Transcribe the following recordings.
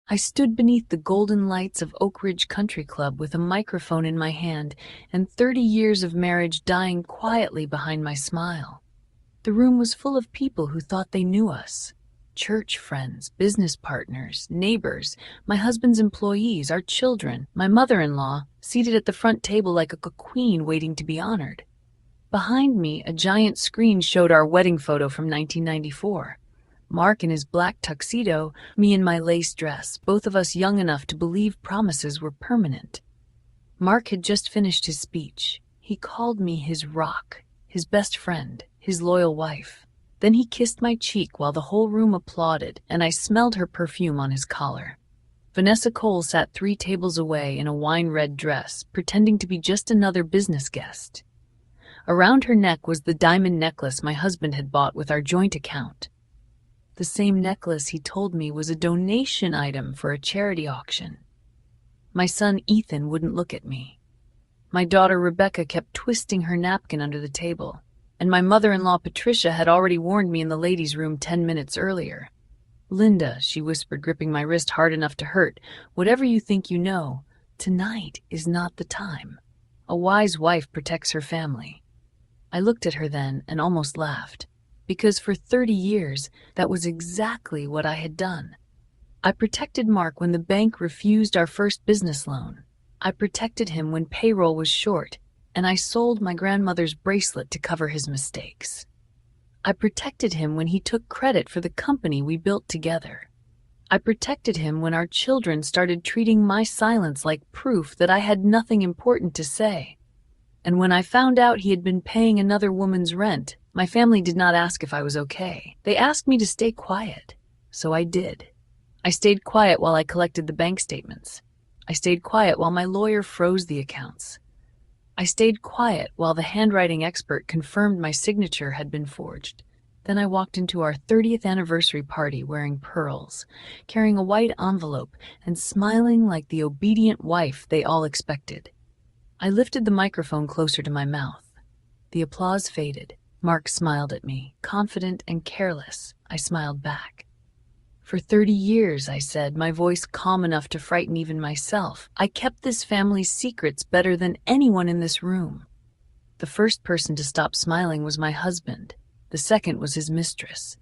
I stood beneath the golden lights of Oak Ridge Country Club with a microphone in my hand and 30 years of marriage dying quietly behind my smile. The room was full of people who thought they knew us. Church friends, business partners, neighbors, my husband's employees, our children, my mother-in-law, seated at the front table like a queen waiting to be honored. Behind me, a giant screen showed our wedding photo from 1994. Mark in his black tuxedo, me in my lace dress, both of us young enough to believe promises were permanent. Mark had just finished his speech. He called me his rock, his best friend, his loyal wife. Then he kissed my cheek while the whole room applauded, and I smelled her perfume on his collar. Vanessa Cole sat 3 tables away in a wine-red dress, pretending to be just another business guest. Around her neck was the diamond necklace my husband had bought with our joint account. The same necklace he told me was a donation item for a charity auction. My son Ethan wouldn't look at me. My daughter Rebecca kept twisting her napkin under the table, and my mother-in-law Patricia had already warned me in the ladies' room 10 minutes earlier. "Linda," she whispered, gripping my wrist hard enough to hurt, "whatever you think you know, tonight is not the time. A wise wife protects her family." I looked at her then and almost laughed, because for 30 years, that was exactly what I had done. I protected Mark when the bank refused our first business loan. I protected him when payroll was short, and I sold my grandmother's bracelet to cover his mistakes. I protected him when he took credit for the company we built together. I protected him when our children started treating my silence like proof that I had nothing important to say. And when I found out he had been paying another woman's rent, my family did not ask if I was okay. They asked me to stay quiet. So I did. I stayed quiet while I collected the bank statements. I stayed quiet while my lawyer froze the accounts. I stayed quiet while the handwriting expert confirmed my signature had been forged. Then I walked into our 30th anniversary party wearing pearls, carrying a white envelope, and smiling like the obedient wife they all expected. I lifted the microphone closer to my mouth. The applause faded. Mark smiled at me, confident and careless. I smiled back. "For 30 years," I said, my voice calm enough to frighten even myself, "I kept this family's secrets better than anyone in this room." The first person to stop smiling was my husband. The second was his mistress.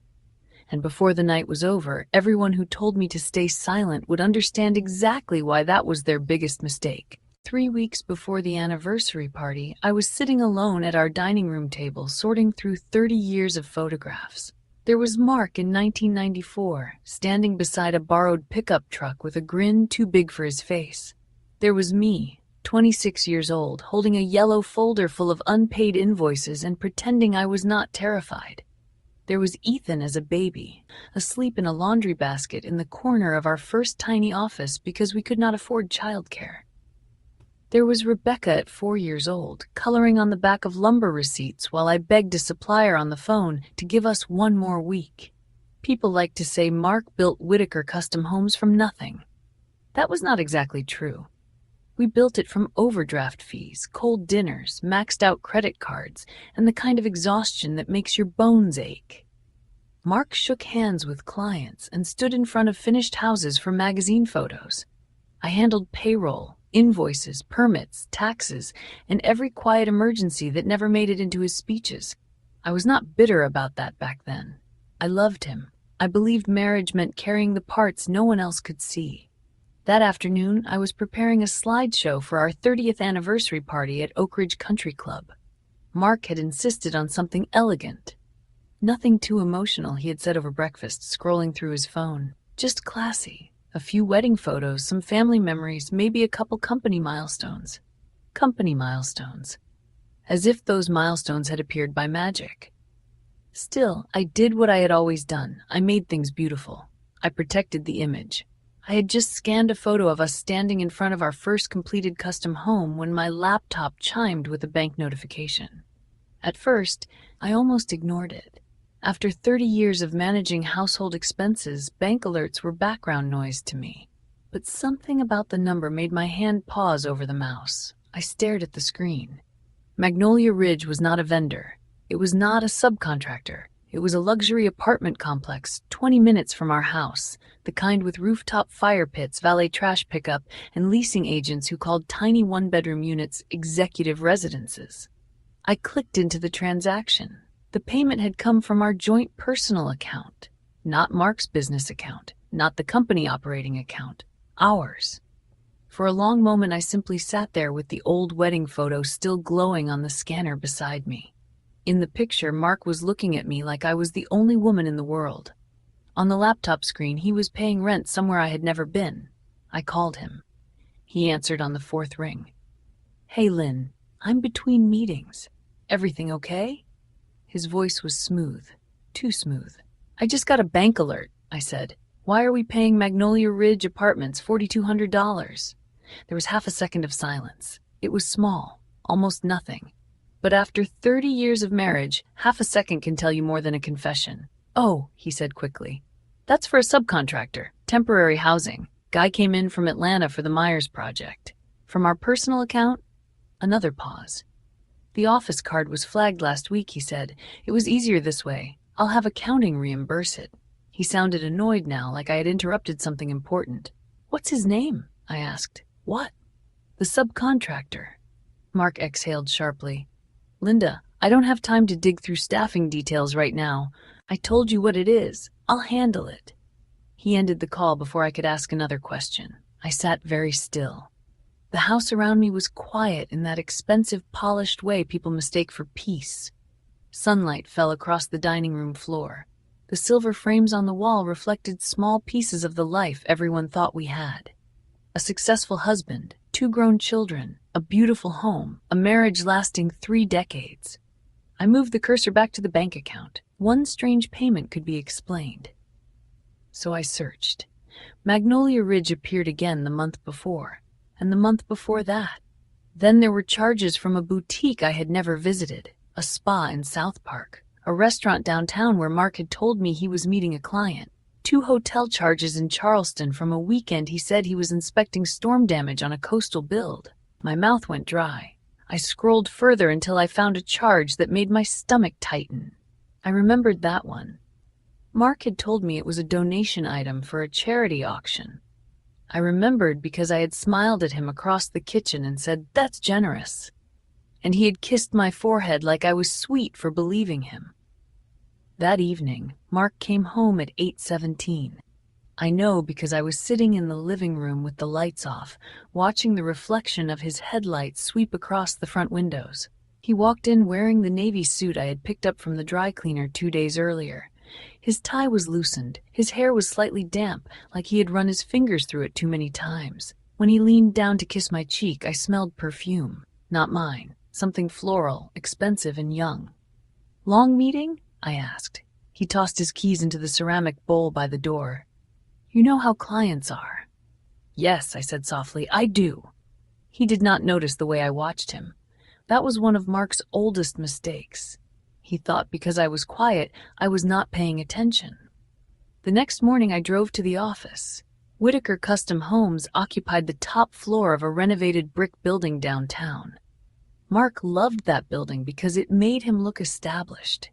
And before the night was over, everyone who told me to stay silent would understand exactly why that was their biggest mistake. 3 weeks before the anniversary party, I was sitting alone at our dining room table, sorting through 30 years of photographs. There was Mark in 1994, standing beside a borrowed pickup truck with a grin too big for his face. There was me, 26 years old, holding a yellow folder full of unpaid invoices and pretending I was not terrified. There was Ethan as a baby, asleep in a laundry basket in the corner of our first tiny office because we could not afford childcare. There was Rebecca at 4 years old, coloring on the back of lumber receipts while I begged a supplier on the phone to give us 1 more week. People like to say Mark built Whitaker Custom Homes from nothing. That was not exactly true. We built it from overdraft fees, cold dinners, maxed out credit cards, and the kind of exhaustion that makes your bones ache. Mark shook hands with clients and stood in front of finished houses for magazine photos. I handled payroll, invoices, permits, taxes, and every quiet emergency that never made it into his speeches. I was not bitter about that back then. I loved him. I believed marriage meant carrying the parts no one else could see. That afternoon, I was preparing a slideshow for our 30th anniversary party at Oak Ridge Country Club. Mark had insisted on something elegant. Nothing too emotional, he had said over breakfast, scrolling through his phone. Just classy. A few wedding photos, some family memories, maybe a couple company milestones. Company milestones. As if those milestones had appeared by magic. Still, I did what I had always done. I made things beautiful. I protected the image. I had just scanned a photo of us standing in front of our first completed custom home when my laptop chimed with a bank notification. At first, I almost ignored it. After 30 years of managing household expenses, bank alerts were background noise to me. But something about the number made my hand pause over the mouse. I stared at the screen. Magnolia Ridge was not a vendor. It was not a subcontractor. It was a luxury apartment complex, 20 minutes from our house, the kind with rooftop fire pits, valet trash pickup, and leasing agents who called tiny one-bedroom units executive residences. I clicked into the transaction. The payment had come from our joint personal account, not Mark's business account, not the company operating account, ours. For a long moment, I simply sat there with the old wedding photo still glowing on the scanner beside me. In the picture, Mark was looking at me like I was the only woman in the world. On the laptop screen, he was paying rent somewhere I had never been. I called him. He answered on the fourth ring. "Hey, Lynn, I'm between meetings. Everything okay?" His voice was smooth, too smooth. "I just got a bank alert," I said. "Why are we paying Magnolia Ridge Apartments $4,200? There was half a second of silence. It was small, almost nothing. But after 30 years of marriage, half a second can tell you more than a confession. "Oh," he said quickly. "That's for a subcontractor, temporary housing. Guy came in from Atlanta for the Myers project. From our personal account?" Another pause. "The office card was flagged last week," he said. "It was easier this way. I'll have accounting reimburse it." He sounded annoyed now, like I had interrupted something important. "What's his name?" I asked. "What?" "The subcontractor." Mark exhaled sharply. "Linda, I don't have time to dig through staffing details right now. I told you what it is. I'll handle it." He ended the call before I could ask another question. I sat very still. The house around me was quiet in that expensive, polished way people mistake for peace. Sunlight fell across the dining room floor. The silver frames on the wall reflected small pieces of the life everyone thought we had. A successful husband, 2 grown children, a beautiful home, a marriage lasting 3 decades. I moved the cursor back to the bank account. One strange payment could be explained. So I searched. Magnolia Ridge appeared again the month before, and the month before that. Then there were charges from a boutique I had never visited, a spa in South Park, a restaurant downtown where Mark had told me he was meeting a client, 2 hotel charges in Charleston from a weekend he said he was inspecting storm damage on a coastal build. My mouth went dry. I scrolled further until I found a charge that made my stomach tighten. I remembered that one. Mark had told me it was a donation item for a charity auction. I remembered because I had smiled at him across the kitchen and said, "That's generous." And he had kissed my forehead like I was sweet for believing him. That evening, Mark came home at 8:17. I know because I was sitting in the living room with the lights off, watching the reflection of his headlights sweep across the front windows. He walked in wearing the navy suit I had picked up from the dry cleaner 2 days earlier. His tie was loosened, his hair was slightly damp, like he had run his fingers through it too many times. When he leaned down to kiss my cheek, I smelled perfume. Not mine. Something floral, expensive and young. "Long meeting?" I asked. He tossed his keys into the ceramic bowl by the door. "You know how clients are." "Yes," I said softly, "I do." He did not notice the way I watched him. That was one of Mark's oldest mistakes. He thought because I was quiet, I was not paying attention. The next morning I drove to the office. Whitaker Custom Homes occupied the top floor of a renovated brick building downtown. Mark loved that building because it made him look established.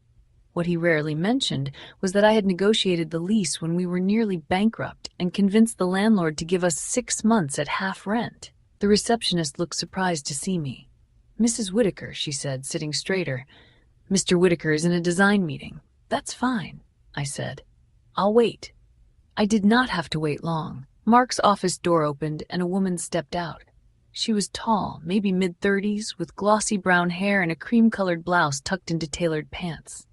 What he rarely mentioned was that I had negotiated the lease when we were nearly bankrupt and convinced the landlord to give us 6 months at half rent. The receptionist looked surprised to see me. "Mrs. Whitaker," she said, sitting straighter. "Mr. Whitaker is in a design meeting." "That's fine," I said. "I'll wait." I did not have to wait long. Mark's office door opened and a woman stepped out. She was tall, maybe mid-30s, with glossy brown hair and a cream-colored blouse tucked into tailored pants.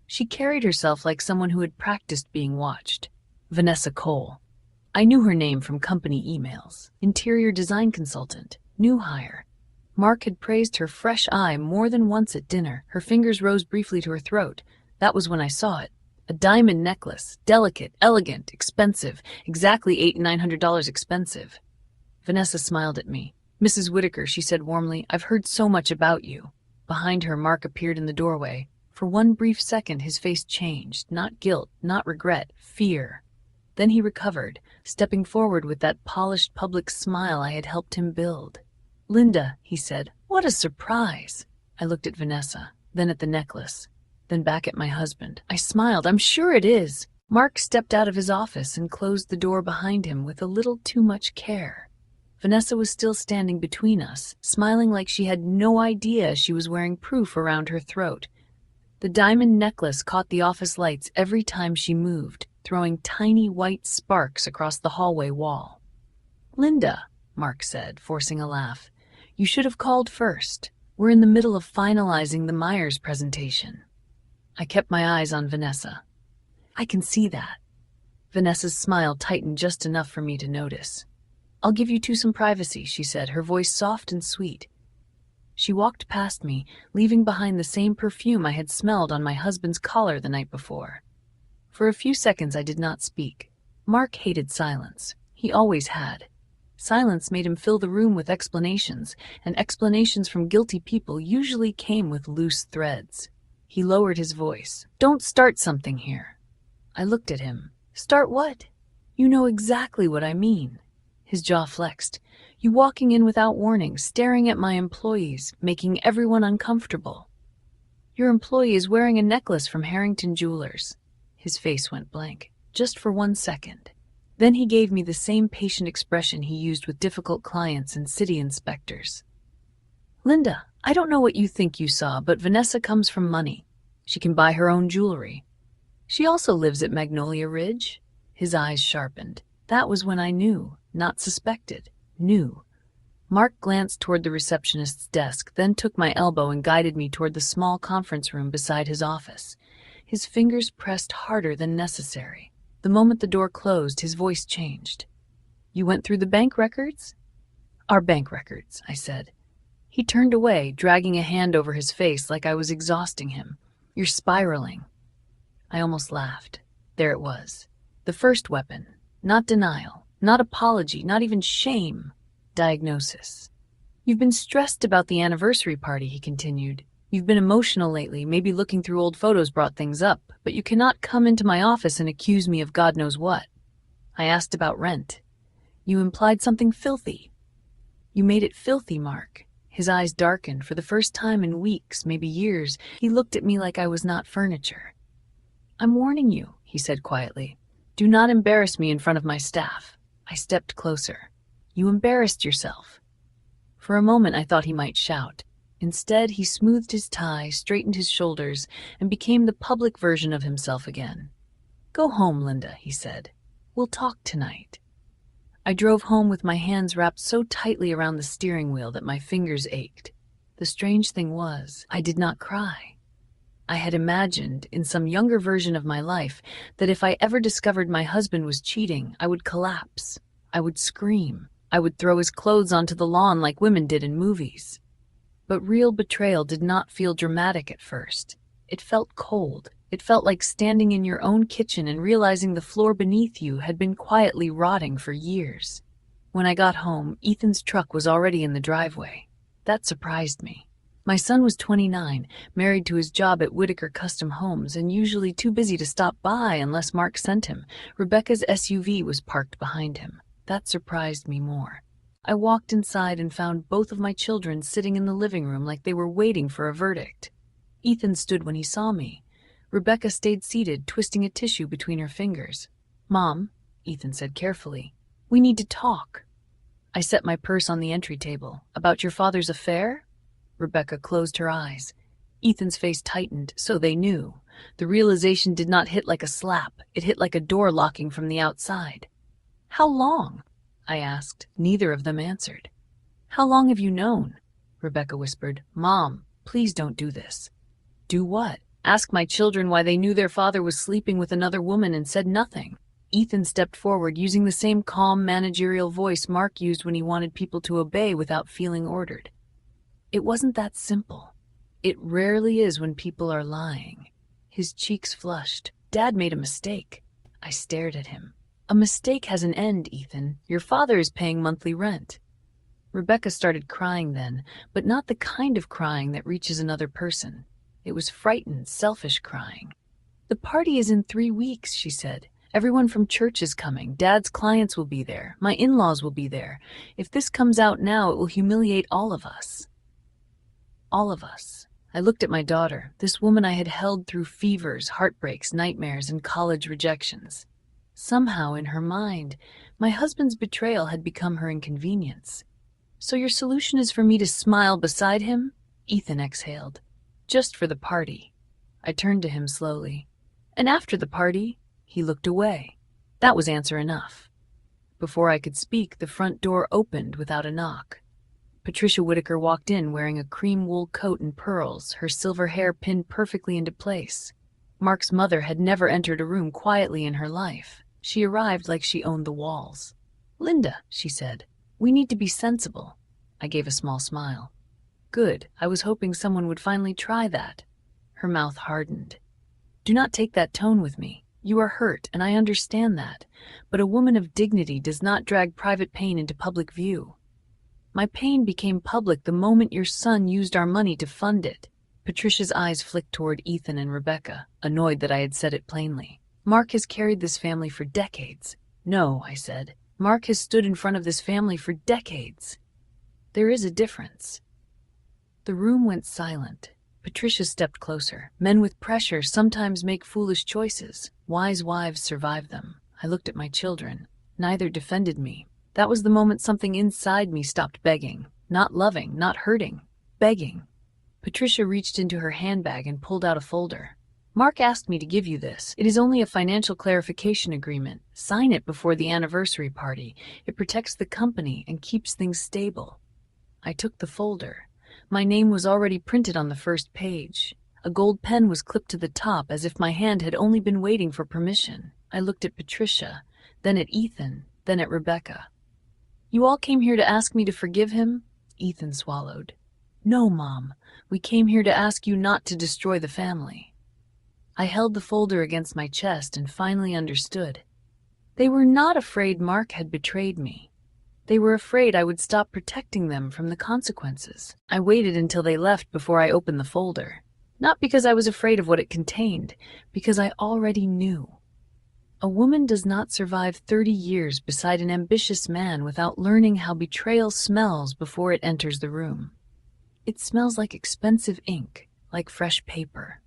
She carried herself like someone who had practiced being watched. Vanessa Cole. I knew her name from company emails. Interior design consultant. New hire. Mark had praised her fresh eye more than once at dinner. Her fingers rose briefly to her throat. That was when I saw it. A diamond necklace. Delicate, elegant, expensive. Exactly $800-900 expensive. Vanessa smiled at me. "Mrs. Whitaker," she said warmly, "I've heard so much about you." Behind her, Mark appeared in the doorway. For one brief second, his face changed. Not guilt, not regret, fear. Then he recovered, stepping forward with that polished public smile I had helped him build. "Linda," he said, "what a surprise." I looked at Vanessa, then at the necklace. then back at my husband. I smiled. I'm sure it is. Mark stepped out of his office and closed the door behind him with a little too much care. Vanessa was still standing between us, smiling like she had no idea she was wearing proof around her throat. The diamond necklace caught the office lights every time she moved, throwing tiny white sparks across the hallway wall. "Linda," Mark said, forcing a laugh, "you should have called first. We're in the middle of finalizing the Myers presentation." I kept my eyes on Vanessa. "I can see that." Vanessa's smile tightened just enough for me to notice. "I'll give you two some privacy," she said, her voice soft and sweet. She walked past me, leaving behind the same perfume I had smelled on my husband's collar the night before. For a few seconds I did not speak. Mark hated silence. He always had. Silence made him fill the room with explanations, and explanations from guilty people usually came with loose threads. He lowered his voice. "Don't start something here." I looked at him. "Start what?" "You know exactly what I mean." His jaw flexed. "You walking in without warning, staring at my employees, making everyone uncomfortable." "Your employee is wearing a necklace from Harrington Jewelers." His face went blank, just for 1 second. Then he gave me the same patient expression he used with difficult clients and city inspectors. "Linda, I don't know what you think you saw, but Vanessa comes from money. She can buy her own jewelry. She also lives at Magnolia Ridge." His eyes sharpened. That was when I knew, not suspected, knew. Mark glanced toward the receptionist's desk, then took my elbow and guided me toward the small conference room beside his office. His fingers pressed harder than necessary. The moment the door closed, his voice changed. "You went through the bank records?" "Our bank records," I said. He turned away, dragging a hand over his face like I was exhausting him. "You're spiraling." I almost laughed. There it was. The first weapon. Not denial, not apology, not even shame. Diagnosis. "You've been stressed about the anniversary party," he continued. "You've been emotional lately, maybe looking through old photos brought things up, but you cannot come into my office and accuse me of God knows what." I asked about rent. "You implied something filthy." "You made it filthy, Mark." His eyes darkened. For the first time in weeks, maybe years, he looked at me like I was not furniture. "I'm warning you," he said quietly. "Do not embarrass me in front of my staff." I stepped closer. "You embarrassed yourself." For a moment I thought he might shout. Instead, he smoothed his tie, straightened his shoulders, and became the public version of himself again. "Go home, Linda," he said. "We'll talk tonight." I drove home with my hands wrapped so tightly around the steering wheel that my fingers ached. The strange thing was, I did not cry. I had imagined, in some younger version of my life, that if I ever discovered my husband was cheating, I would collapse. I would scream. I would throw his clothes onto the lawn like women did in movies. But real betrayal did not feel dramatic at first. It felt cold. It felt like standing in your own kitchen and realizing the floor beneath you had been quietly rotting for years. When I got home, Ethan's truck was already in the driveway. That surprised me. My son was 29, married to his job at Whitaker Custom Homes, and usually too busy to stop by unless Mark sent him. Rebecca's SUV was parked behind him. That surprised me more. I walked inside and found both of my children sitting in the living room like they were waiting for a verdict. Ethan stood when he saw me. Rebecca stayed seated, twisting a tissue between her fingers. "Mom," Ethan said carefully, "we need to talk." I set my purse on the entry table. "About your father's affair?" Rebecca closed her eyes. Ethan's face tightened, so they knew. The realization did not hit like a slap. It hit like a door locking from the outside. "How long?" I asked. Neither of them answered. "How long have you known?" Rebecca whispered. "Mom, please don't do this." "Do what?" "Ask my children why they knew their father was sleeping with another woman and said nothing." Ethan stepped forward, using the same calm, managerial voice Mark used when he wanted people to obey without feeling ordered. "It wasn't that simple. It rarely is when people are lying." His cheeks flushed. "Dad made a mistake." I stared at him. "A mistake has an end, Ethan. Your father is paying monthly rent." Rebecca started crying then, but not the kind of crying that reaches another person. It was frightened, selfish crying. "The party is in 3 weeks," she said. "Everyone from church is coming. Dad's clients will be there. My in-laws will be there. If this comes out now, it will humiliate all of us." "All of us." I looked at my daughter, this woman I had held through fevers, heartbreaks, nightmares, and college rejections. Somehow, in her mind, my husband's betrayal had become her inconvenience. "So your solution is for me to smile beside him?" Ethan exhaled. "Just for the party." I turned to him slowly. "And after the party?" He looked away. That was answer enough. Before I could speak, the front door opened without a knock. Patricia Whitaker walked in wearing a cream wool coat and pearls, her silver hair pinned perfectly into place. Mark's mother had never entered a room quietly in her life. She arrived like she owned the walls. "Linda," she said, "we need to be sensible." I gave a small smile. "Good. I was hoping someone would finally try that." Her mouth hardened. "Do not take that tone with me. You are hurt, and I understand that. But a woman of dignity does not drag private pain into public view. My pain became public the moment your son used our money to fund it." Patricia's eyes flicked toward Ethan and Rebecca, annoyed that I had said it plainly. "Mark has carried this family for decades." "No," I said. "Mark has stood in front of this family for decades. There is a difference." The room went silent. Patricia stepped closer. "Men with pressure sometimes make foolish choices. Wise wives survive them." I looked at my children. Neither defended me. That was the moment something inside me stopped begging. Not loving, not hurting. Begging. Patricia reached into her handbag and pulled out a folder. "Mark asked me to give you this. It is only a financial clarification agreement. Sign it before the anniversary party. It protects the company and keeps things stable." I took the folder. My name was already printed on the first page. A gold pen was clipped to the top as if my hand had only been waiting for permission. I looked at Patricia, then at Ethan, then at Rebecca. "You all came here to ask me to forgive him?" Ethan swallowed. "No, Mom. We came here to ask you not to destroy the family." I held the folder against my chest and finally understood. They were not afraid Mark had betrayed me. They were afraid I would stop protecting them from the consequences. I waited until they left before I opened the folder. Not because I was afraid of what it contained, because I already knew. A woman does not survive 30 years beside an ambitious man without learning how betrayal smells before it enters the room. It smells like expensive ink, like fresh paper,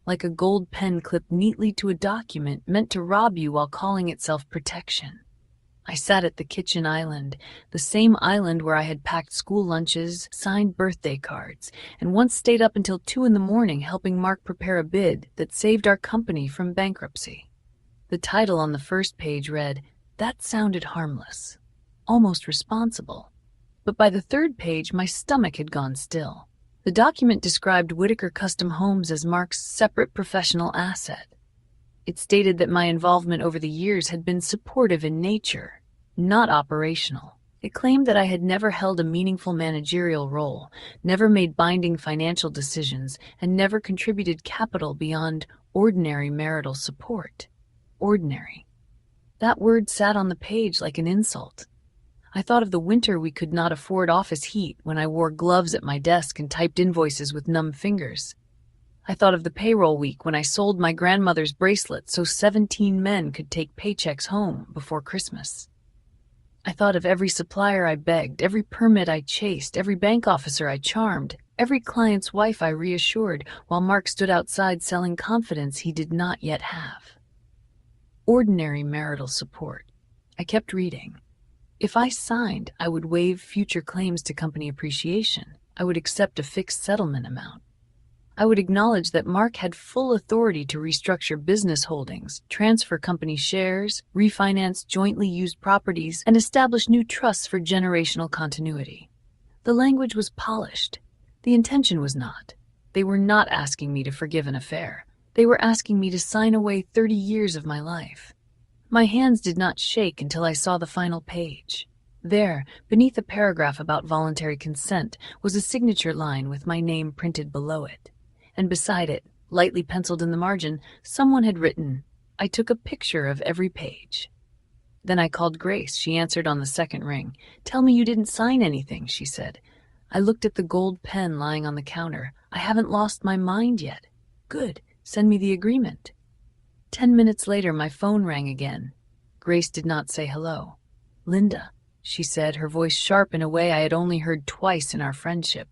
like a gold pen clipped neatly to a document meant to rob you while calling itself protection. I sat at the kitchen island, the same island where I had packed school lunches, signed birthday cards, and once stayed up until 2 a.m. helping Mark prepare a bid that saved our company from bankruptcy. The title on the first page read, "That sounded harmless, almost responsible." But by the third page, my stomach had gone still. The document described Whitaker Custom Homes as Mark's separate professional asset. It stated that my involvement over the years had been supportive in nature, not operational. It claimed that I had never held a meaningful managerial role, never made binding financial decisions, and never contributed capital beyond ordinary marital support. Ordinary. That word sat on the page like an insult. I thought of the winter we could not afford office heat when I wore gloves at my desk and typed invoices with numb fingers. I thought of the payroll week when I sold my grandmother's bracelet so 17 men could take paychecks home before Christmas. I thought of every supplier I begged, every permit I chased, every bank officer I charmed, every client's wife I reassured, while Mark stood outside selling confidence he did not yet have. Ordinary marital support. I kept reading. If I signed, I would waive future claims to company appreciation. I would accept a fixed settlement amount. I would acknowledge that Mark had full authority to restructure business holdings, transfer company shares, refinance jointly used properties, and establish new trusts for generational continuity. The language was polished. The intention was not. They were not asking me to forgive an affair. They were asking me to sign away 30 years of my life. My hands did not shake until I saw the final page. There, beneath a paragraph about voluntary consent, was a signature line with my name printed below it. And beside it, lightly penciled in the margin, someone had written, "I took a picture of every page." Then I called Grace. She answered on the second ring. "Tell me you didn't sign anything," she said. I looked at the gold pen lying on the counter. "I haven't lost my mind yet." "Good. Send me the agreement." 10 minutes later, my phone rang again. Grace did not say hello. "Linda," she said, her voice sharp in a way I had only heard twice in our friendship.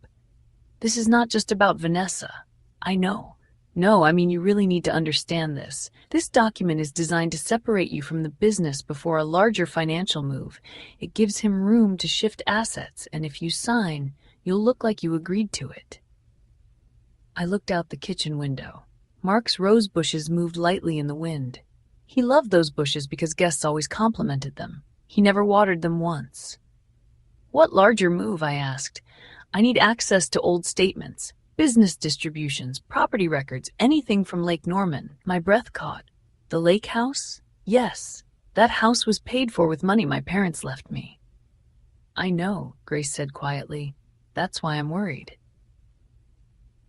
This is not just about Vanessa. I know. No, I mean, you really need to understand this. This document is designed to separate you from the business before a larger financial move. It gives him room to shift assets, and if you sign, you'll look like you agreed to it. I looked out the kitchen window. Mark's rose bushes moved lightly in the wind. He loved those bushes because guests always complimented them. He never watered them once. What larger move? I asked. I need access to old statements, business distributions, property records, anything from Lake Norman. My breath caught. The lake house? Yes. That house was paid for with money my parents left me. I know, Grace said quietly. That's why I'm worried.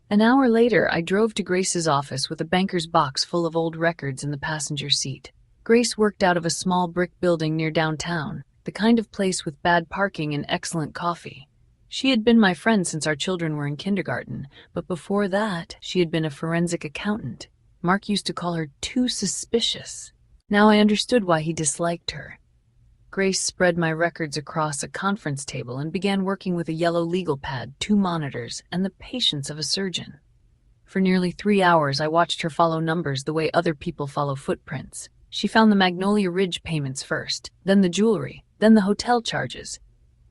An hour later, I drove to Grace's office with a banker's box full of old records in the passenger seat. Grace worked out of a small brick building near downtown, the kind of place with bad parking and excellent coffee. She had been my friend since our children were in kindergarten, but before that, she had been a forensic accountant. Mark used to call her too suspicious. Now I understood why he disliked her. Grace spread my records across a conference table and began working with a yellow legal pad, 2 monitors, and the patience of a surgeon. For nearly 3 hours, I watched her follow numbers the way other people follow footprints. She found the Magnolia Ridge payments first, then the jewelry, then the hotel charges.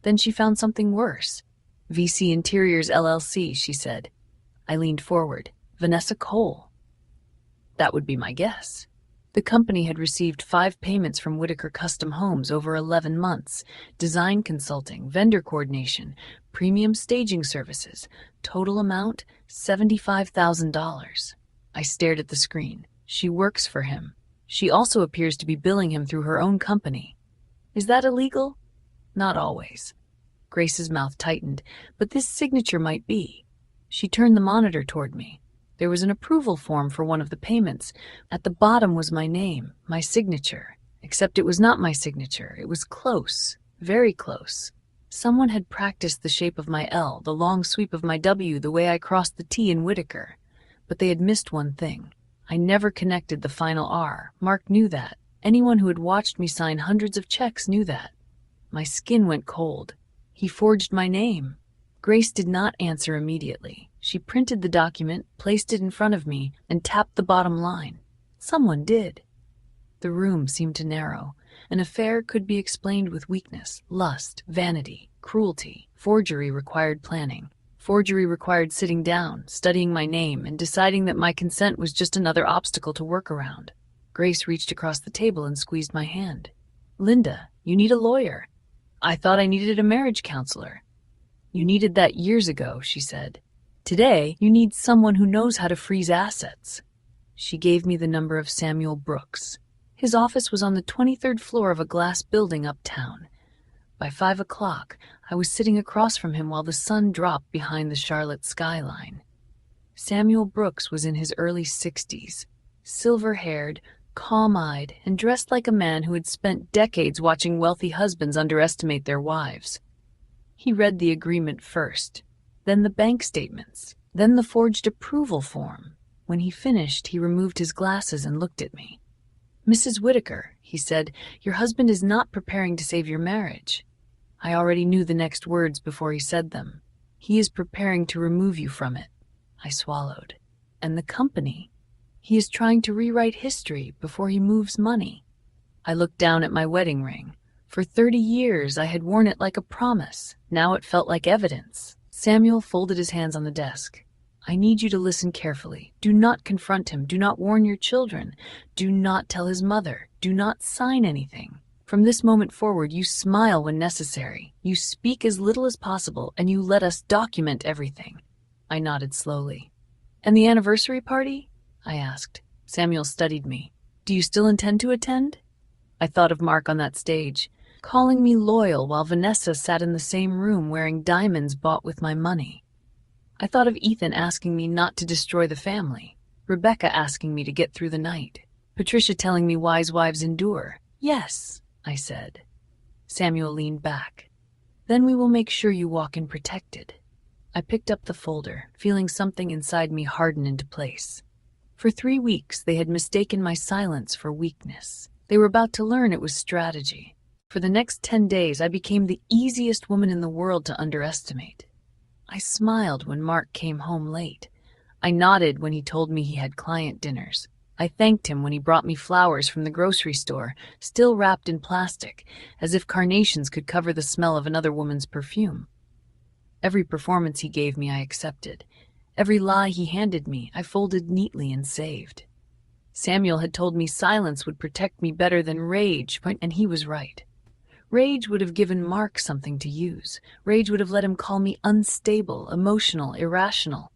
Then she found something worse. VC Interiors LLC, she said. I leaned forward. Vanessa Cole. That would be my guess. The company had received 5 payments from Whitaker Custom Homes over 11 months. Design consulting, vendor coordination, premium staging services. Total amount, $75,000. I stared at the screen. She works for him. She also appears to be billing him through her own company. Is that illegal? Not always. Grace's mouth tightened, but this signature might be. She turned the monitor toward me. There was an approval form for one of the payments. At the bottom was my name, my signature. Except it was not my signature. It was close, very close. Someone had practiced the shape of my L, the long sweep of my W, the way I crossed the T in Whitaker. But they had missed one thing. I never connected the final R. Mark knew that. Anyone who had watched me sign hundreds of checks knew that. My skin went cold. He forged my name. Grace did not answer immediately. She printed the document, placed it in front of me, and tapped the bottom line. Someone did. The room seemed to narrow. An affair could be explained with weakness, lust, vanity, cruelty. Forgery required planning. Forgery required sitting down, studying my name, and deciding that my consent was just another obstacle to work around. Grace reached across the table and squeezed my hand. Linda, you need a lawyer. I thought I needed a marriage counselor. You needed that years ago, she said. Today, you need someone who knows how to freeze assets. She gave me the number of Samuel Brooks. His office was on the 23rd floor of a glass building uptown. By 5 o'clock, I was sitting across from him while the sun dropped behind the Charlotte skyline. Samuel Brooks was in his early 60s, silver-haired, calm-eyed, and dressed like a man who had spent decades watching wealthy husbands underestimate their wives. He read the agreement first, then the bank statements, then the forged approval form. When he finished, he removed his glasses and looked at me. Mrs. Whitaker, he said, your husband is not preparing to save your marriage. I already knew the next words before he said them. He is preparing to remove you from it. I swallowed. And the company? He is trying to rewrite history before he moves money. I looked down at my wedding ring. For 30 years, I had worn it like a promise. Now it felt like evidence. Samuel folded his hands on the desk. I need you to listen carefully. Do not confront him. Do not warn your children. Do not tell his mother. Do not sign anything. From this moment forward, you smile when necessary. You speak as little as possible, and you let us document everything. I nodded slowly. And the anniversary party? I asked. Samuel studied me. Do you still intend to attend? I thought of Mark on that stage, calling me loyal while Vanessa sat in the same room wearing diamonds bought with my money. I thought of Ethan asking me not to destroy the family, Rebecca asking me to get through the night, Patricia telling me wise wives endure. Yes, I said. Samuel leaned back. Then we will make sure you walk in protected. I picked up the folder, feeling something inside me harden into place. For 3 weeks, they had mistaken my silence for weakness. They were about to learn it was strategy. For the next 10 days, I became the easiest woman in the world to underestimate. I smiled when Mark came home late. I nodded when he told me he had client dinners. I thanked him when he brought me flowers from the grocery store, still wrapped in plastic, as if carnations could cover the smell of another woman's perfume. Every performance he gave me I accepted. Every lie he handed me I folded neatly and saved. Samuel had told me silence would protect me better than rage, and he was right. Rage would have given Mark something to use. Rage would have let him call me unstable, emotional, irrational.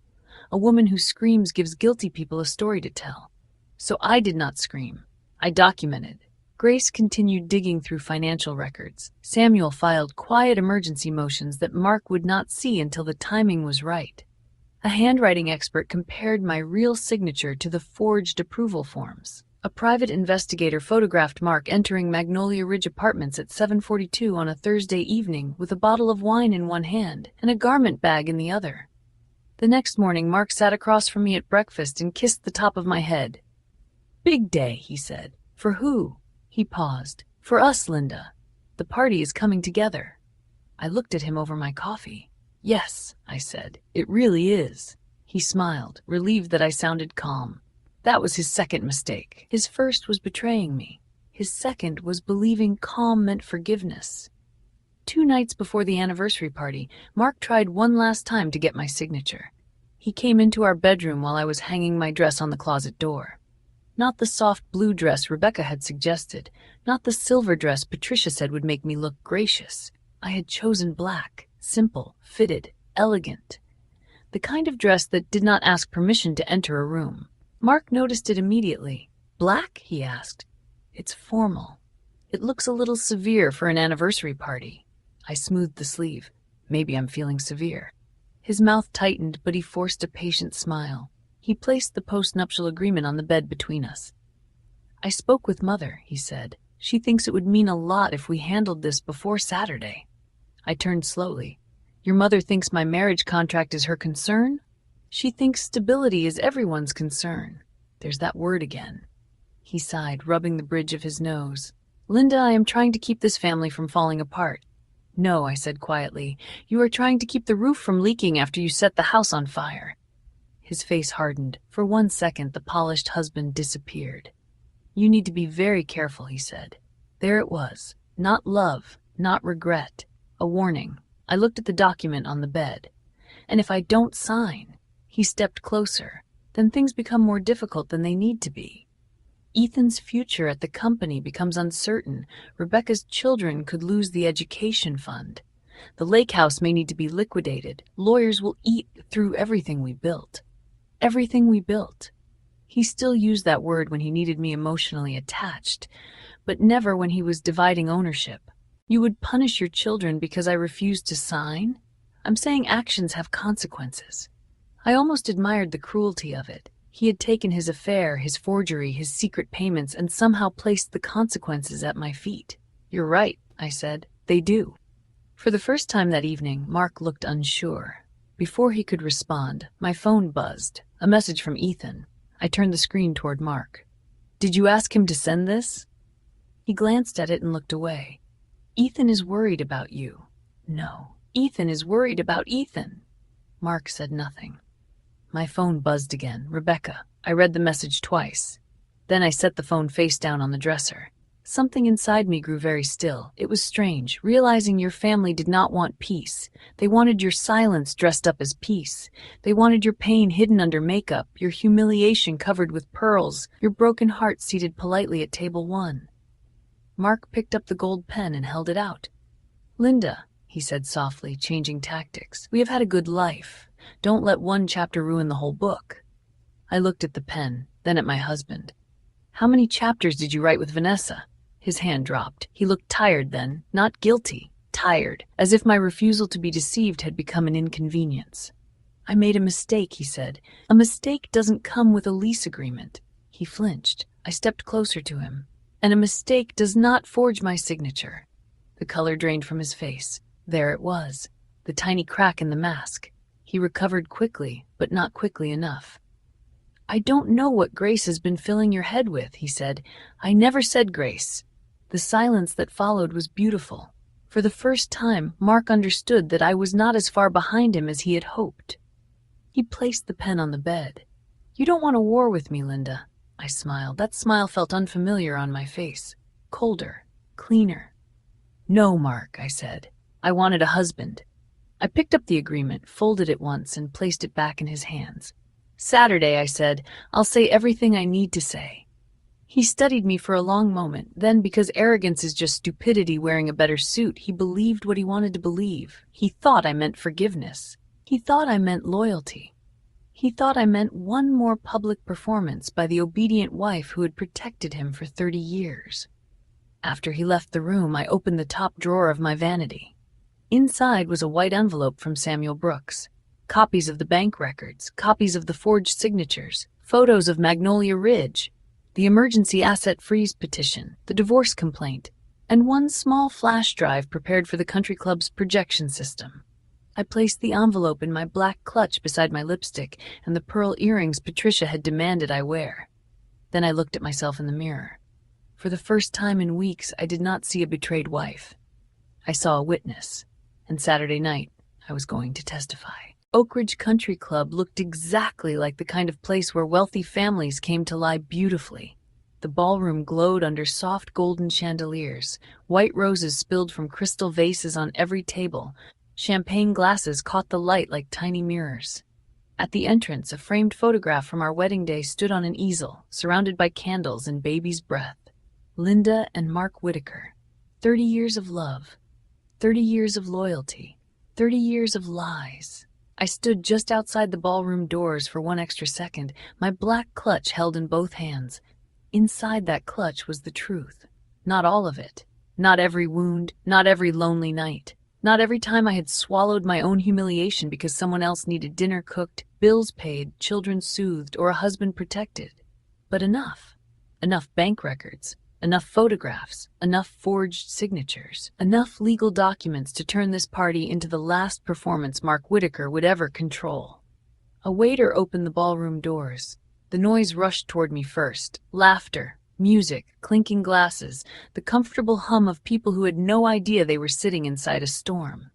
A woman who screams gives guilty people a story to tell. So I did not scream. I documented. Grace continued digging through financial records. Samuel filed quiet emergency motions that Mark would not see until the timing was right. A handwriting expert compared my real signature to the forged approval forms. A private investigator photographed Mark entering Magnolia Ridge Apartments at 7:42 on a Thursday evening with a bottle of wine in one hand and a garment bag in the other. The next morning, Mark sat across from me at breakfast and kissed the top of my head. "Big day," he said. "For who?" He paused. "For us, Linda. The party is coming together." I looked at him over my coffee. "Yes," I said, "it really is." He smiled, relieved that I sounded calm. That was his second mistake. His first was betraying me. His second was believing calm meant forgiveness. 2 nights before the anniversary party, Mark tried one last time to get my signature. He came into our bedroom while I was hanging my dress on the closet door. Not the soft blue dress Rebecca had suggested, not the silver dress Patricia said would make me look gracious. I had chosen black, simple, fitted, elegant. The kind of dress that did not ask permission to enter a room. Mark noticed it immediately. "Black?" he asked. "It's formal. It looks a little severe for an anniversary party." I smoothed the sleeve. "Maybe I'm feeling severe." His mouth tightened, but he forced a patient smile. He placed the post-nuptial agreement on the bed between us. "I spoke with Mother," he said. "She thinks it would mean a lot if we handled this before Saturday." I turned slowly. "Your mother thinks my marriage contract is her concern?" "She thinks stability is everyone's concern." There's that word again. He sighed, rubbing the bridge of his nose. "Linda, I am trying to keep this family from falling apart." "No," I said quietly. "You are trying to keep the roof from leaking after you set the house on fire." His face hardened. For 1 second, the polished husband disappeared. "You need to be very careful," he said. There it was. Not love, not regret. A warning. I looked at the document on the bed. "And if I don't sign?" He stepped closer. "Then things become more difficult than they need to be. Ethan's future at the company becomes uncertain. Rebecca's children could lose the education fund. The lake house may need to be liquidated. Lawyers will eat through everything we built." Everything we built. He still used that word when he needed me emotionally attached, but never when he was dividing ownership. "You would punish your children because I refused to sign?" "I'm saying actions have consequences." I almost admired the cruelty of it. He had taken his affair, his forgery, his secret payments, and somehow placed the consequences at my feet. "You're right," I said. "They do." For the first time that evening, Mark looked unsure. Before he could respond, my phone buzzed. A message from Ethan. I turned the screen toward Mark. "Did you ask him to send this?" He glanced at it and looked away. "Ethan is worried about you." "No, Ethan is worried about Ethan." Mark said nothing. My phone buzzed again. "Rebecca." I read the message twice. Then I set the phone face down on the dresser. Something inside me grew very still. It was strange, realizing your family did not want peace. They wanted your silence dressed up as peace. They wanted your pain hidden under makeup, your humiliation covered with pearls, your broken heart seated politely at table 1. Mark picked up the gold pen and held it out. "Linda," he said softly, changing tactics, "we have had a good life. Don't let one chapter ruin the whole book." I looked at the pen, then at my husband. "How many chapters did you write with Vanessa?" His hand dropped. He looked tired then, not guilty, tired, as if my refusal to be deceived had become an inconvenience. "I made a mistake," he said. "A mistake doesn't come with a lease agreement." He flinched. I stepped closer to him. "And a mistake does not forge my signature." The color drained from his face. There it was, the tiny crack in the mask. He recovered quickly, but not quickly enough. "I don't know what Grace has been filling your head with," he said. "I never said Grace." The silence that followed was beautiful. For the first time, Mark understood that I was not as far behind him as he had hoped. He placed the pen on the bed. "You don't want a war with me, Linda." I smiled. That smile felt unfamiliar on my face. Colder, cleaner. "No, Mark," I said. "I wanted a husband." I picked up the agreement, folded it once, and placed it back in his hands. "Saturday," I said. "I'll say everything I need to say." He studied me for a long moment. Then, because arrogance is just stupidity wearing a better suit, he believed what he wanted to believe. He thought I meant forgiveness. He thought I meant loyalty. He thought I meant one more public performance by the obedient wife who had protected him for 30 years. After he left the room, I opened the top drawer of my vanity. Inside was a white envelope from Samuel Brooks. Copies of the bank records, copies of the forged signatures, photos of Magnolia Ridge, the emergency asset freeze petition, the divorce complaint, and one small flash drive prepared for the country club's projection system. I placed the envelope in my black clutch beside my lipstick and the pearl earrings Patricia had demanded I wear. Then I looked at myself in the mirror. For the first time in weeks, I did not see a betrayed wife. I saw a witness, and Saturday night, I was going to testify. Oak Ridge Country Club looked exactly like the kind of place where wealthy families came to lie beautifully. The ballroom glowed under soft golden chandeliers. White roses spilled from crystal vases on every table. Champagne glasses caught the light like tiny mirrors. At the entrance, a framed photograph from our wedding day stood on an easel, surrounded by candles and baby's breath. Linda and Mark Whitaker. 30 years of love. 30 years of loyalty. 30 years of lies. I stood just outside the ballroom doors for one extra second, my black clutch held in both hands. Inside that clutch was the truth. Not all of it. Not every wound, not every lonely night. Not every time I had swallowed my own humiliation because someone else needed dinner cooked, bills paid, children soothed, or a husband protected. But enough. Enough bank records. Enough photographs, enough forged signatures, enough legal documents to turn this party into the last performance Mark Whitaker would ever control. A waiter opened the ballroom doors. The noise rushed toward me first. Laughter, music, clinking glasses, the comfortable hum of people who had no idea they were sitting inside a storm.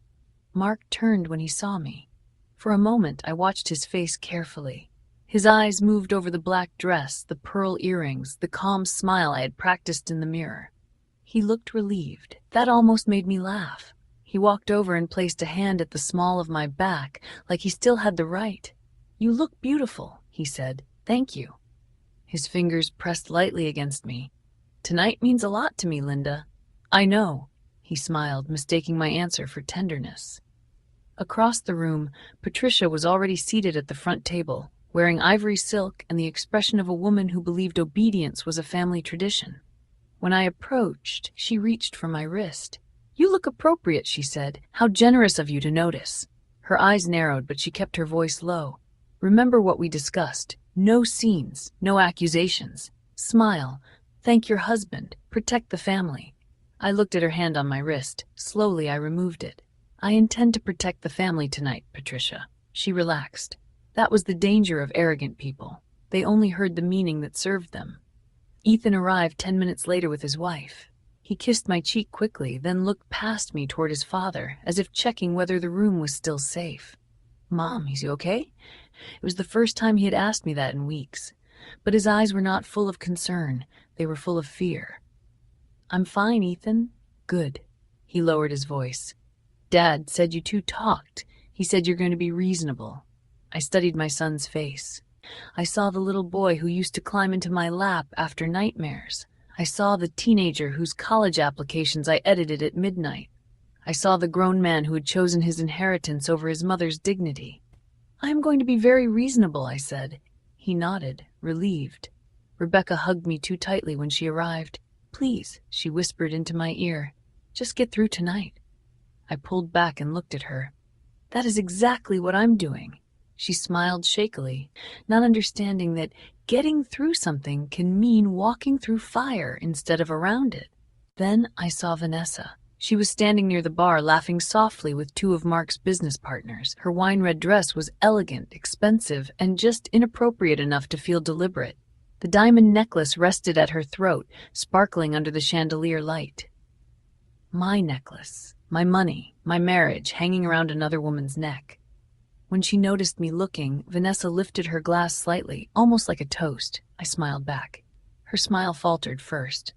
Mark turned when he saw me. For a moment, I watched his face carefully. His eyes moved over the black dress, the pearl earrings, the calm smile I had practiced in the mirror. He looked relieved. That almost made me laugh. He walked over and placed a hand at the small of my back, like he still had the right. "You look beautiful," he said. "Thank you." His fingers pressed lightly against me. "Tonight means a lot to me, Linda." "I know," he smiled, mistaking my answer for tenderness. Across the room, Patricia was already seated at the front table, wearing ivory silk and the expression of a woman who believed obedience was a family tradition. When I approached, she reached for my wrist. "You look appropriate," she said. "How generous of you to notice." Her eyes narrowed, but she kept her voice low. "Remember what we discussed. No scenes, no accusations. Smile. Thank your husband. Protect the family." I looked at her hand on my wrist. Slowly, I removed it. "I intend to protect the family tonight, Patricia." She relaxed. That was the danger of arrogant people. They only heard the meaning that served them. Ethan arrived 10 minutes later with his wife. He kissed my cheek quickly, then looked past me toward his father, as if checking whether the room was still safe. "Mom, is he okay?" It was the first time he had asked me that in weeks. But his eyes were not full of concern. They were full of fear. "I'm fine, Ethan." "Good." He lowered his voice. "Dad said you two talked. He said you're going to be reasonable." I studied my son's face. I saw the little boy who used to climb into my lap after nightmares. I saw the teenager whose college applications I edited at midnight. I saw the grown man who had chosen his inheritance over his mother's dignity. "I am going to be very reasonable," I said. He nodded, relieved. Rebecca hugged me too tightly when she arrived. "Please," she whispered into my ear, "just get through tonight." I pulled back and looked at her. "That is exactly what I'm doing." She smiled shakily, not understanding that getting through something can mean walking through fire instead of around it. Then I saw Vanessa. She was standing near the bar, laughing softly with two of Mark's business partners. Her wine-red dress was elegant, expensive, and just inappropriate enough to feel deliberate. The diamond necklace rested at her throat, sparkling under the chandelier light. My necklace, my money, my marriage hanging around another woman's neck. When she noticed me looking, Vanessa lifted her glass slightly, almost like a toast. I smiled back. Her smile faltered first.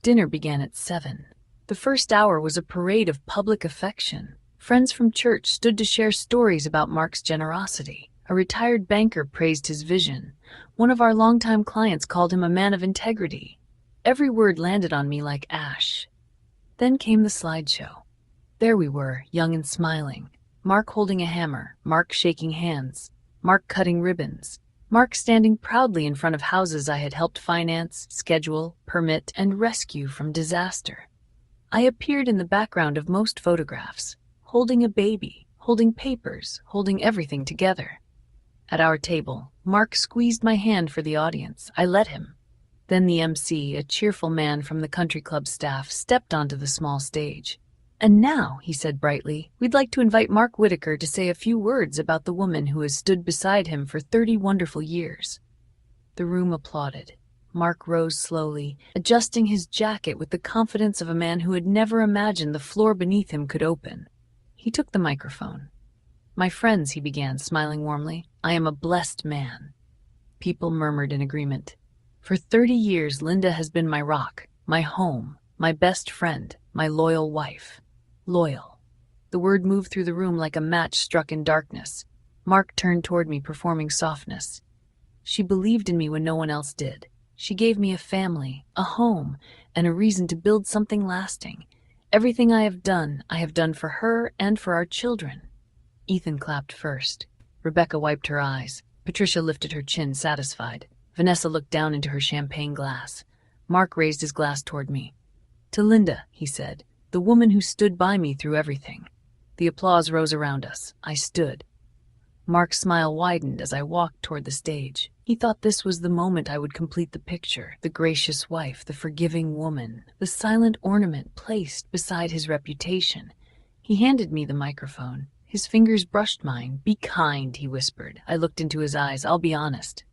Dinner began at 7. The first hour was a parade of public affection. Friends from church stood to share stories about Mark's generosity. A retired banker praised his vision. One of our longtime clients called him a man of integrity. Every word landed on me like ash. Then came the slideshow. There we were, young and smiling. Mark holding a hammer, Mark shaking hands, Mark cutting ribbons, Mark standing proudly in front of houses I had helped finance, schedule, permit, and rescue from disaster. I appeared in the background of most photographs, holding a baby, holding papers, holding everything together. At our table, Mark squeezed my hand for the audience. I let him. Then the MC, a cheerful man from the country club staff, stepped onto the small stage. "And now," he said brightly, "we'd like to invite Mark Whitaker to say a few words about the woman who has stood beside him for 30 wonderful years." The room applauded. Mark rose slowly, adjusting his jacket with the confidence of a man who had never imagined the floor beneath him could open. He took the microphone. "My friends," he began, smiling warmly, "I am a blessed man." People murmured in agreement. "For 30 years, Linda has been my rock, my home, my best friend, my loyal wife." Loyal. The word moved through the room like a match struck in darkness. Mark turned toward me, performing softness. "She believed in me when no one else did. She gave me a family, a home, and a reason to build something lasting. Everything I have done for her and for our children." Ethan clapped first. Rebecca wiped her eyes. Patricia lifted her chin, satisfied. Vanessa looked down into her champagne glass. Mark raised his glass toward me. "To Linda," he said, "the woman who stood by me through everything." The applause rose around us. I stood. Mark's smile widened as I walked toward the stage. He thought this was the moment I would complete the picture, the gracious wife, the forgiving woman, the silent ornament placed beside his reputation. He handed me the microphone. His fingers brushed mine. "Be kind," he whispered. I looked into his eyes. "I'll be honest."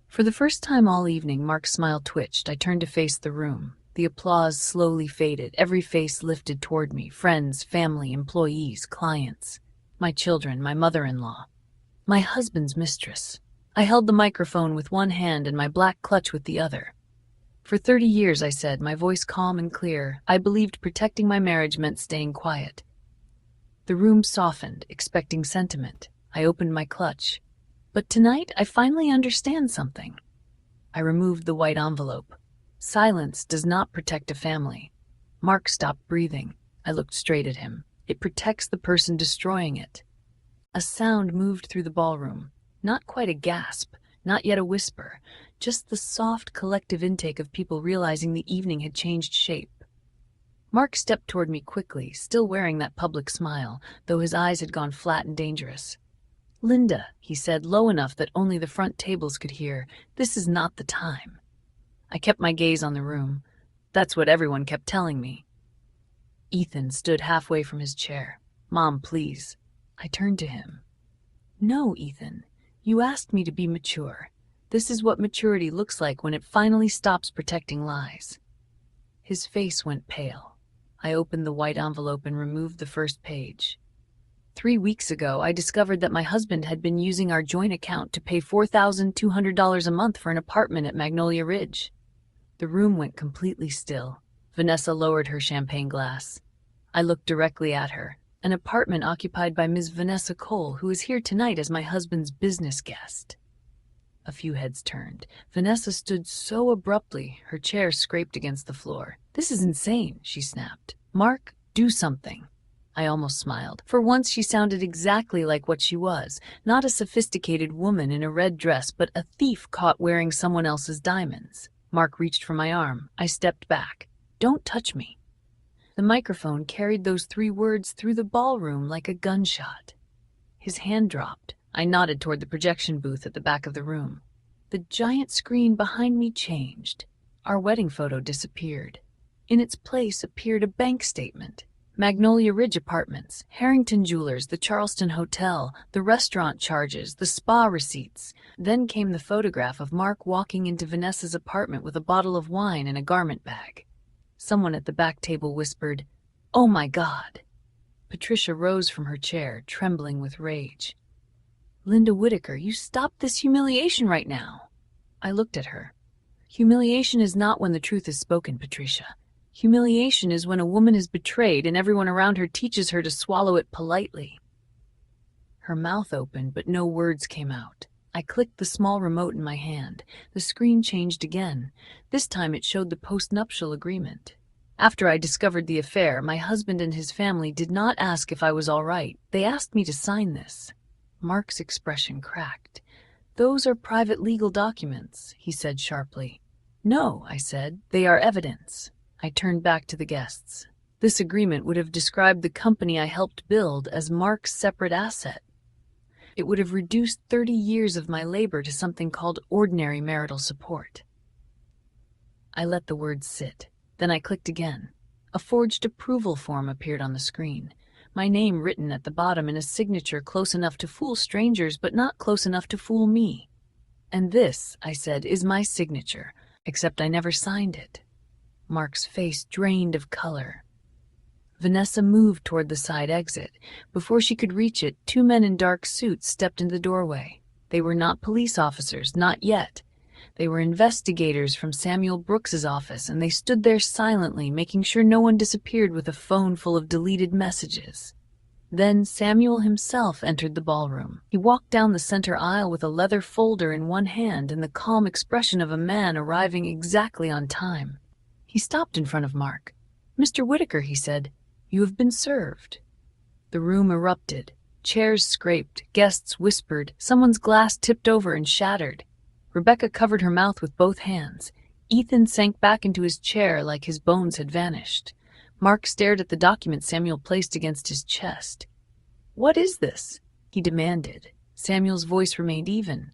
For the first time all evening, Mark's smile twitched. I turned to face the room. The applause slowly faded. Every face lifted toward me. Friends, family, employees, clients. My children, my mother-in-law. My husband's mistress. I held the microphone with one hand and my black clutch with the other. "For 30 years," I said, my voice calm and clear, "I believed protecting my marriage meant staying quiet." The room softened, expecting sentiment. I opened my clutch. "But tonight, I finally understand something." I removed the white envelope. Silence does not protect a family. Mark stopped breathing. I looked straight at him. It protects the person destroying it. A sound moved through the ballroom. Not quite a gasp, not yet a whisper, just the soft collective intake of people realizing the evening had changed shape. Mark stepped toward me quickly, still wearing that public smile, though his eyes had gone flat and dangerous. "Linda," he said, low enough that only the front tables could hear, "this is not the time." I kept my gaze on the room. That's what everyone kept telling me. Ethan stood halfway from his chair. "Mom, please." I turned to him. "No, Ethan. You asked me to be mature. This is what maturity looks like when it finally stops protecting lies." His face went pale. I opened the white envelope and removed the first page. 3 weeks ago, I discovered that my husband had been using our joint account to pay $4,200 a month for an apartment at Magnolia Ridge. The room went completely still. Vanessa lowered her champagne glass. I looked directly at her. An apartment occupied by Ms. Vanessa Cole, who is here tonight as my husband's business guest. A few heads turned. Vanessa stood so abruptly, her chair scraped against the floor. "This is insane," she snapped. "Mark, do something." I almost smiled. For once she sounded exactly like what she was. Not a sophisticated woman in a red dress, but a thief caught wearing someone else's diamonds. Mark reached for my arm. I stepped back. "Don't touch me." The microphone carried those 3 words through the ballroom like a gunshot. His hand dropped. I nodded toward the projection booth at the back of the room. The giant screen behind me changed. Our wedding photo disappeared. In its place appeared a bank statement. Magnolia Ridge Apartments, Harrington Jewelers, the Charleston Hotel, the restaurant charges, the spa receipts. Then came the photograph of Mark walking into Vanessa's apartment with a bottle of wine and a garment bag. Someone at the back table whispered, Oh my God! Patricia rose from her chair, trembling with rage. Linda Whitaker, you stop this humiliation right now. I looked at her. Humiliation is not when the truth is spoken, Patricia. Humiliation is when a woman is betrayed and everyone around her teaches her to swallow it politely. Her mouth opened, but no words came out. I clicked the small remote in my hand. The screen changed again. This time it showed the postnuptial agreement. After I discovered the affair, my husband and his family did not ask if I was all right. They asked me to sign this. Mark's expression cracked. Those are private legal documents, he said sharply. No, I said, they are evidence. I turned back to the guests. This agreement would have described the company I helped build as Mark's separate asset. It would have reduced 30 years of my labor to something called ordinary marital support. I let the words sit. Then I clicked again. A forged approval form appeared on the screen. My name written at the bottom in a signature close enough to fool strangers, but not close enough to fool me. And this, I said, is my signature, except I never signed it. Mark's face drained of color. Vanessa moved toward the side exit. Before she could reach it, 2 men in dark suits stepped into the doorway. They were not police officers, not yet. They were investigators from Samuel Brooks's office, and they stood there silently, making sure no one disappeared with a phone full of deleted messages. Then Samuel himself entered the ballroom. He walked down the center aisle with a leather folder in one hand and the calm expression of a man arriving exactly on time. He stopped in front of Mark. "Mr. Whitaker," he said, "you have been served." The room erupted. Chairs scraped, guests whispered, someone's glass tipped over and shattered. Rebecca covered her mouth with both hands. Ethan sank back into his chair like his bones had vanished. Mark stared at the document Samuel placed against his chest. "What is this?" he demanded. Samuel's voice remained even.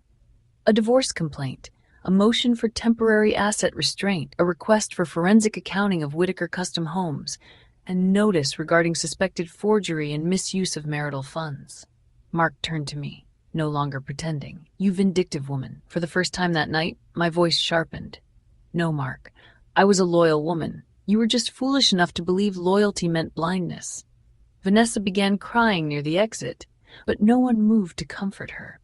"A divorce complaint, a motion for temporary asset restraint, a request for forensic accounting of Whitaker Custom Homes, and notice regarding suspected forgery and misuse of marital funds." Mark turned to me, no longer pretending. "You vindictive woman." For the first time that night, my voice sharpened. "No, Mark. I was a loyal woman. You were just foolish enough to believe loyalty meant blindness." Vanessa began crying near the exit, but no one moved to comfort her.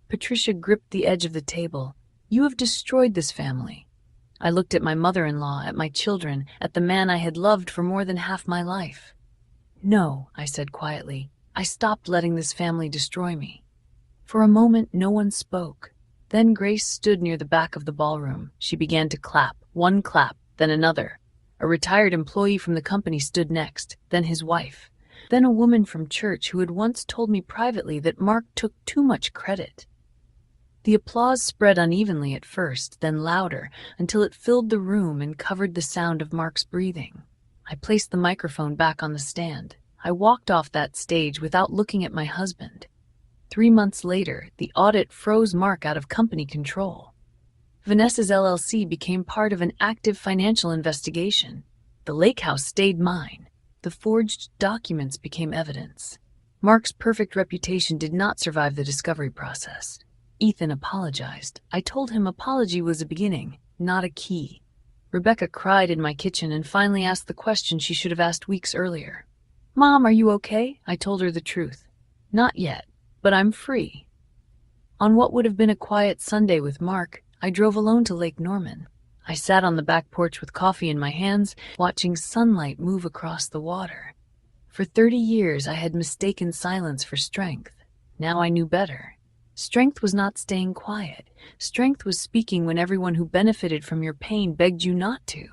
Patricia gripped the edge of the table. "You have destroyed this family." I looked at my mother-in-law, at my children, at the man I had loved for more than half my life. "No," I said quietly. "I stopped letting this family destroy me." For a moment, no one spoke. Then Grace stood near the back of the ballroom. She began to clap, one clap, then another. A retired employee from the company stood next, then his wife. Then a woman from church who had once told me privately that Mark took too much credit. The applause spread unevenly at first, then louder, until it filled the room and covered the sound of Mark's breathing. I placed the microphone back on the stand. I walked off that stage without looking at my husband. 3 months later, the audit froze Mark out of company control. Vanessa's LLC became part of an active financial investigation. The lake house stayed mine. The forged documents became evidence. Mark's perfect reputation did not survive the discovery process. Ethan apologized. I told him apology was a beginning, not a key. Rebecca cried in my kitchen and finally asked the question she should have asked weeks earlier. "Mom, are you okay?" I told her the truth. "Not yet, but I'm free." On what would have been a quiet Sunday with Mark, I drove alone to Lake Norman. I sat on the back porch with coffee in my hands, watching sunlight move across the water. For 30 years, I had mistaken silence for strength. Now I knew better. Strength was not staying quiet. Strength was speaking when everyone who benefited from your pain begged you not to.